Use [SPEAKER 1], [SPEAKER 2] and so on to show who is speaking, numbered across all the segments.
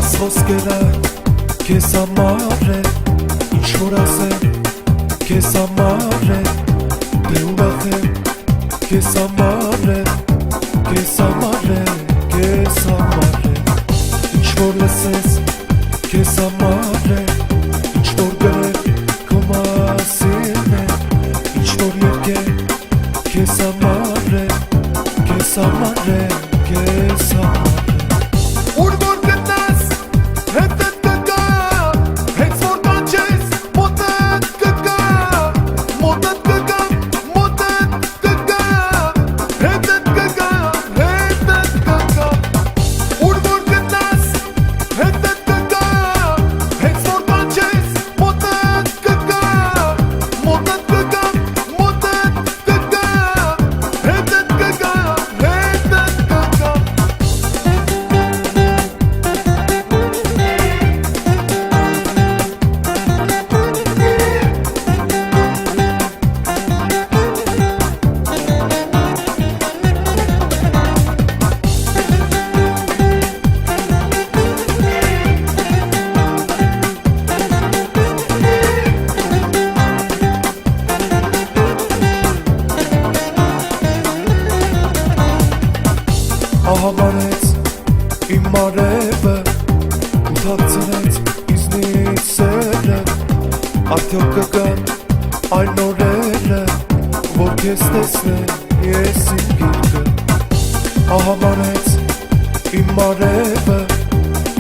[SPEAKER 1] Այս ոսկերը քեզ համար է, ինչ որ ասեմ քեզ համար է, դե ուրախ եմ քեզ համար է, քեզ համար է, քեզ համար է, ինչ որ լսես քեզ համար է, ինչ որ գրեմ քո մասին է, ինչ որ երգեմ քեզ համար է, քեզ համար է, քեզ համար է։ Ահա բարեց իմ մարևը ու թաքցրեց իզնից սերը, արդյոք կգան այն օրերը, որ քեզ տեսնեմ ես իմ գիրկը։ Ահա բարեց իմ մարևը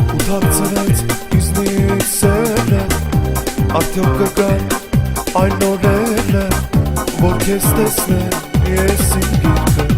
[SPEAKER 1] ու թաքցրեց իզնից սերը, արդյոք կգան այն օրերը, որ քեզ տեսնեմ ես իմ գիրկը։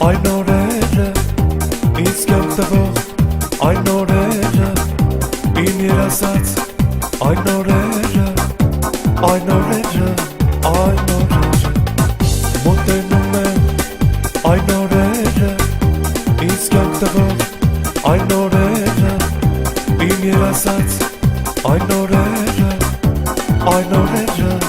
[SPEAKER 1] Այն օրերը, ինձ կյանք տվող այն օրերը, իմ երազած այն օրերը, այն օրերը, այն օրերը, մոտենում եմ այն օրերը, ինձ կյանք տվող այն օրերը, իմ երազած այն օրերը, այն օրերը